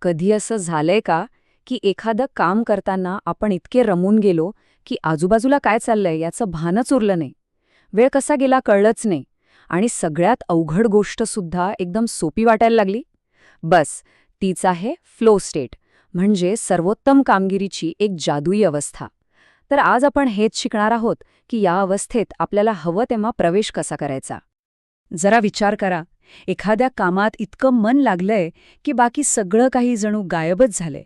कधी असं झालंय का, की एखादं काम करताना आपण इतके रमून गेलो, की आजूबाजूला काय चाललंय याचं भानच उरलं नाही. वेळ कसा गेला कळलंच नाही आणि सगळ्यात अवघड गोष्ट सुद्धा एकदम सोपी वाटायला लागली? बस, तीच आहे फ्लो स्टेट, म्हणजे सर्वोत्तम कामगिरीची एक जादुई अवस्था. तर आज आपण हेच शिकणार आहोत, की या अवस्थेत आपल्याला हवं तेव्हा प्रवेश कसा करायचा. जरा विचार करा, एखाद्या कामात इतकं मन लागलंय की बाकी सगळं काही जणू गायबच झालंय.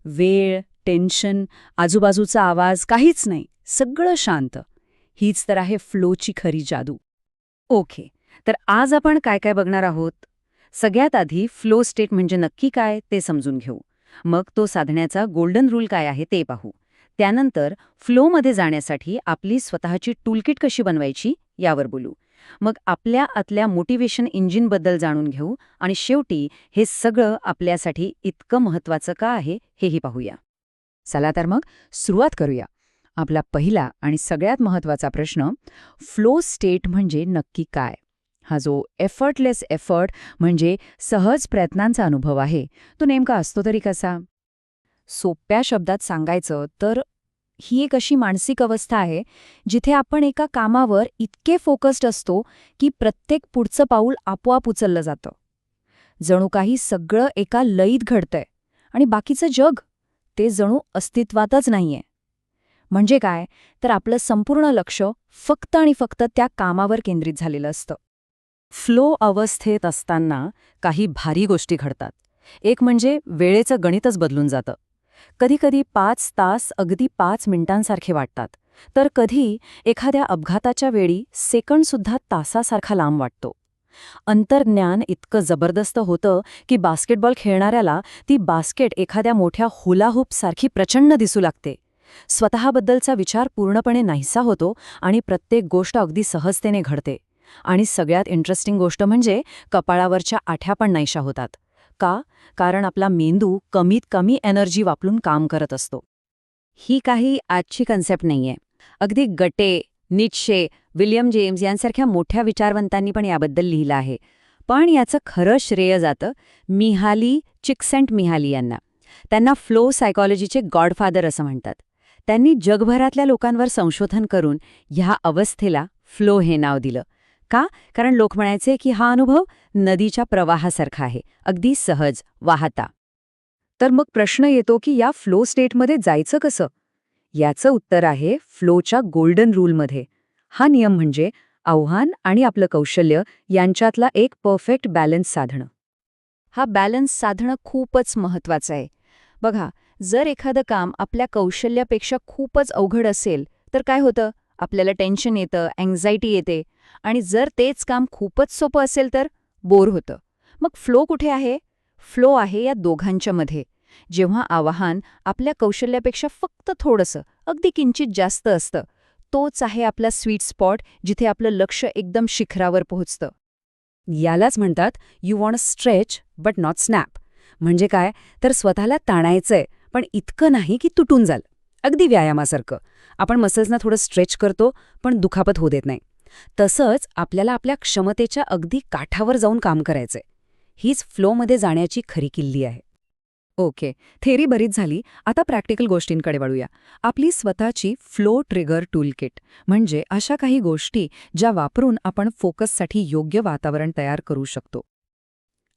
वेळ, टेन्शन, आजूबाजूचा आवाज काहीच नाही, सगळं शांत. हीच तर आहे फ्लोची खरी जादू. ओके, तर आज आपण काय काय बघणार आहोत? सगळ्यात आधी फ्लो स्टेट म्हणजे नक्की काय ते समजून घेऊ. मग तो साधण्याचा गोल्डन रूल काय आहे ते पाहू. त्यानंतर फ्लोमध्ये जाण्यासाठी आपली स्वतःची टूलकिट कशी बनवायची यावर बोलू. मग आपल्या आतल्या मोटिवेशन इंजिनबद्दल जाणून घेऊ आणि शेवटी हे सगळं आपल्यासाठी इतकं महत्त्वाचं का आहे हेही पाहूया. चला तर मग सुरुवात करूया. आपला पहिला आणि सगळ्यात महत्त्वाचा प्रश्न, फ्लो स्टेट म्हणजे नक्की काय? हा जो एफर्टलेस एफर्ट म्हणजे सहज प्रयत्नांचा अनुभव आहे, तो नेमका असतो तरी कसा? सोप्या शब्दात सांगायचं तर ही एक अशी मानसिक अवस्था आहे जिथे आपण एका कामावर इतके फोकस्ड असतो की प्रत्येक पुढचं पाऊल आपोआप उचललं जातं. जणू काही सगळं एका लयीत घडतंय आणि बाकीचं जग ते जणू अस्तित्वातच नाहीये. म्हणजे काय, तर आपलं संपूर्ण लक्ष फक्त आणि फक्त त्या कामावर केंद्रित झालेलं असतं. फ्लो अवस्थेत असताना काही भारी गोष्टी घडतात. एक म्हणजे वेळेचं गणितच बदलून जातं. कधीकधी 5 तास अगदी 5 मिनिटांसारखे वाटतात, तर कधी एखाद्या अपघाताच्या वेळी सेकंडसुद्धा तासासारखा लांब वाटतो. अंतर्ज्ञान इतकं जबरदस्त होतं की बास्केटबॉल खेळणाऱ्याला ती बास्केट एखाद्या मोठ्या हुलाहूपसारखी प्रचंड दिसू लागते. स्वतःबद्दलचा विचार पूर्णपणे नाहीसा होतो आणि प्रत्येक गोष्ट अगदी सहजतेने घडते. आणि सगळ्यात इंटरेस्टिंग गोष्ट म्हणजे कपाळावरच्या आठ्या पण नाहीशा होतात. का? कारण आपला मेंदू कमीत कमी एनर्जी वापरून काम करत असतो. ही काही आजची कन्सेप्ट नाहीये. अगदी गटे, नीट्शे, विल्यम जेम्स यांसारख्या मोठ्या विचारवंतांनी पण याबद्दल लिहिलं आहे. पण याचं खरं श्रेय जातं मिहाली चिक्सेंटमिहाली यांना. त्यांना फ्लो सायकॉलॉजीचे गॉडफादर असं म्हणतात. त्यांनी जगभरातल्या लोकांवर संशोधन करून ह्या अवस्थेला फ्लो हे नाव दिलं. का? कारण लोक म्हणायचे की हा अनुभव नदीच्या प्रवाहासारखा आहे, अगदी सहज, वाहता. तर मग प्रश्न येतो की या फ्लो स्टेटमध्ये जायचं कसं? याचं उत्तर आहे फ्लोच्या गोल्डन रूलमध्ये. हा नियम म्हणजे आव्हान आणि आपलं कौशल्य यांच्यातला एक परफेक्ट बॅलन्स साधणं. हा बॅलन्स साधणं खूपच महत्त्वाचं आहे. बघा, जर एखादं काम आपल्या कौशल्यापेक्षा खूपच अवघड असेल तर काय होतं? आपल्याला टेन्शन येतं, अँक्झायटी येते. आणि जर तेच काम खूपच सोपं असेल तर बोर होतं. मग फ्लो कुठे आहे? फ्लो आहे या दोघांच्या मध्ये. जेव्हा आवाहन आपल्या कौशल्यापेक्षा फक्त थोडंसं, अगदी किंचित जास्त असतं, तोच आहे आपला स्वीट स्पॉट, जिथे आपलं लक्ष एकदम शिखरावर पोहोचतं. यालाच म्हणतात you want stretch but not snap. म्हणजे काय, तर स्वतःला ताणायचंय, पण इतकं नाही की तुटून जाल. अगदी व्यायामासारखं. आपण मसल्सना थोडं स्ट्रेच करतो, पण दुखापत होऊ देत नाही. तसंच आपल्याला आपल्या क्षमतेच्या अगदी काठावर जाऊन काम करायचंय. हीच फ्लोमध्ये जाण्याची खरी किल्ली आहे. ओके, थेरी बरीच झाली. आता प्रॅक्टिकल गोष्टींकडे वळूया. आपली स्वतःची फ्लो ट्रिगर टूलकिट, म्हणजे अशा काही गोष्टी ज्या वापरून आपण फोकससाठी योग्य वातावरण तयार करू शकतो.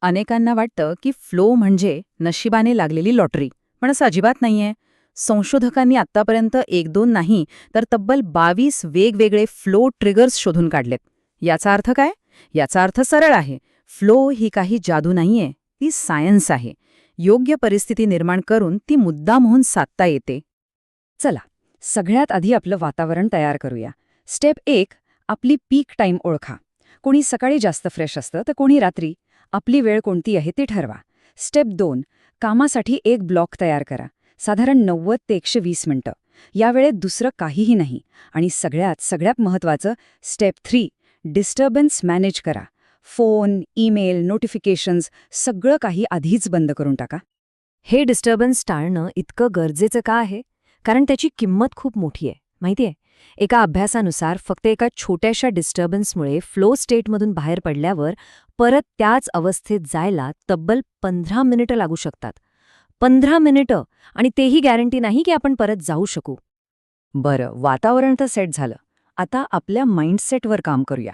अनेकांना वाटतं की फ्लो म्हणजे नशिबाने लागलेली लॉटरी, पण असं अजिबात नाहीये. संशोधकांनी आत्तापर्यंत 1-2 नाही तर तब्बल 22 वेगवेगळे फ्लो ट्रिगर्स शोधून काढलेत. याचा अर्थ काय? याचा अर्थ सरळ आहे. फ्लो ही काही जादू नाहीये, ती सायन्स आहे. योग्य परिस्थिती निर्माण करून ती मुद्दामहून साधता येते. चला, सगळ्यात आधी आपलं वातावरण तयार करूया. स्टेप 1, आपली पीक टाईम ओळखा. कोणी सकाळी जास्त फ्रेश असतं तर कोणी रात्री. आपली वेळ कोणती आहे ती ठरवा. स्टेप 2, कामासाठी एक ब्लॉक तयार करा. साधारण 90 ते 120 मिनिटं. या वेळेत दुसरं काहीही नाही. आणि सगळ्यात महत्त्वाचं स्टेप 3, डिस्टर्बन्स मॅनेज करा. फोन, ईमेल, नोटिफिकेशन्स सगळं काही आधीच बंद करून टाका. हे डिस्टर्बन्स टाळणं इतकं गरजेचं का आहे? कारण त्याची किंमत खूप मोठी आहे, माहितीये? एका अभ्यासानुसार फक्त एका छोट्याशा डिस्टर्बन्समुळे फ्लो स्टेटमधून बाहेर पडल्यावर परत त्याच अवस्थेत जायला तब्बल 15 मिनिटं लागू शकतात. 15 मिनिटं, आणि तेही गॅरंटी नाही की आपण परत जाऊ शकू. बरं, वातावरण तर सेट झालं. आता आपल्या माइंडसेटवर काम करूया.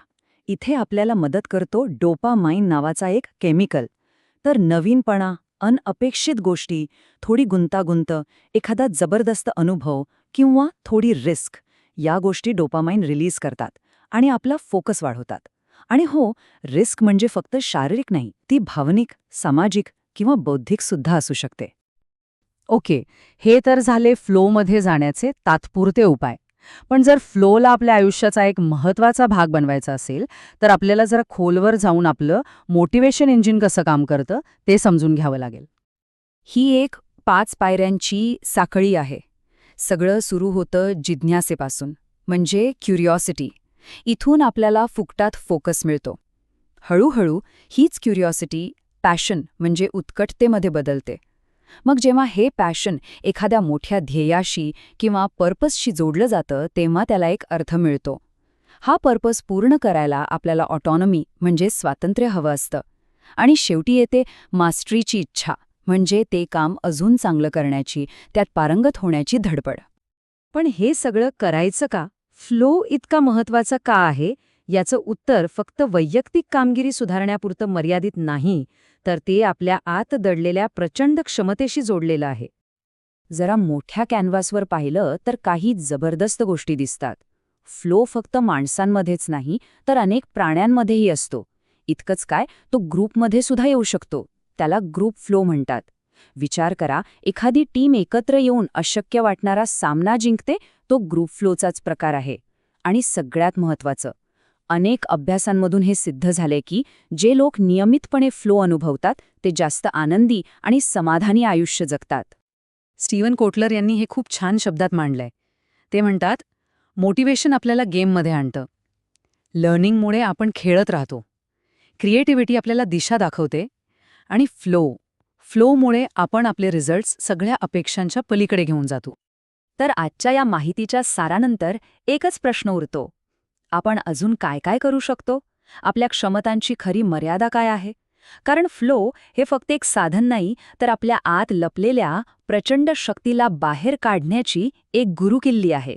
इथे आपल्याला मदत करतो डोपामाइन नावाचा एक केमिकल. तर नवीनपणा, अनअपेक्षित गोष्टी, थोडी गुंतागुंत, एखादा जबरदस्त अनुभव किंवा थोडी रिस्क, या गोष्टी डोपामाइन रिलीज करतात आणि आपला फोकस वाढवतात. आणि हो, रिस्क म्हणजे फक्त शारीरिक नाही, ती भावनिक, सामाजिक किंवा बौद्धिक सुद्धा असू शकते. ओके, हे तर झाले फ्लोमध्ये जाण्याचे तात्पुरते उपाय. पण जर फ्लोला आपल्या आयुष्याचा एक महत्त्वाचा भाग बनवायचा असेल, तर आपल्याला जरा खोलवर जाऊन आपलं मोटिवेशन इंजिन कसं काम करतं ते समजून घ्यावं लागेल. ही एक 5 पायऱ्यांची साखळी आहे. सगळं सुरू होतं जिज्ञासेपासून, म्हणजे क्युरिओसिटी. इथून आपल्याला फुकटात फोकस मिळतो. हळूहळू हीच क्युरिओसिटी पॅशन म्हणजे उत्कटतेमध्ये बदलते. मग जेव्हा हे पॅशन एखाद्या मोठ्या ध्येयाशी किंवा पर्पजशी जोडलं जातं, तेव्हा त्याला एक अर्थ मिळतो. हा पर्पज पूर्ण करायला आपल्याला ऑटॉनॉमी म्हणजे स्वातंत्र्य हवं असतं. आणि शेवटी येते मास्टरीची इच्छा, म्हणजे ते काम अजून चांगलं करण्याची, त्यात पारंगत होण्याची धडपड. पण हे सगळं करायचं का? फ्लो इतका महत्वाचा का आहे? याचं उत्तर फक्त वैयक्तिक कामगिरी सुधारण्यापुरतं मर्यादित नाही, तर ते आपल्या आत दडलेल्या प्रचंड क्षमतेशी जोडलेलं आहे. जरा मोठ्या कॅनव्हासवर पाहिलं तर काही जबरदस्त गोष्टी दिसतात. फ्लो फक्त माणसांमध्येच नाही, तर अनेक प्राण्यांमध्येही असतो. इतकंच काय, तो ग्रुपमध्ये सुद्धा येऊ शकतो. त्याला ग्रुप फ्लो म्हणतात. विचार करा, एखादी टीम एकत्र येऊन अशक्य वाटणारा सामना जिंकते, तो ग्रुप फ्लोचाच प्रकार आहे. आणि सगळ्यात महत्त्वाचं, अनेक अभ्यासांमधून हे सिद्ध झाले की जे लोक नियमितपणे फ्लो अनुभवतात, ते जास्त आनंदी आणि समाधानी आयुष्य जगतात. स्टीवन कोटलर यांनी हे खूप छान शब्दात मांडलंय. ते म्हणतात, मोटिवेशन आपल्याला गेममध्ये आणतं. लर्निंगमुळे आपण खेळत राहतो. क्रिएटिव्हिटी आपल्याला दिशा दाखवते. आणि फ्लोमुळे आपण आपले रिझल्ट्स सगळ्या अपेक्षांच्या पलीकडे घेऊन जातो. तर आजच्या या माहितीच्या सारानंतर एकच प्रश्न उरतो. आपण अजून काय काय करू शकतो? आपल्या क्षमतांची खरी मर्यादा काय आहे? कारण फ्लो हे फक्त एक साधन नाही, तर आपल्या आत लपलेल्या प्रचंड शक्तीला बाहेर काढण्याची एक गुरुकिल्ली आहे.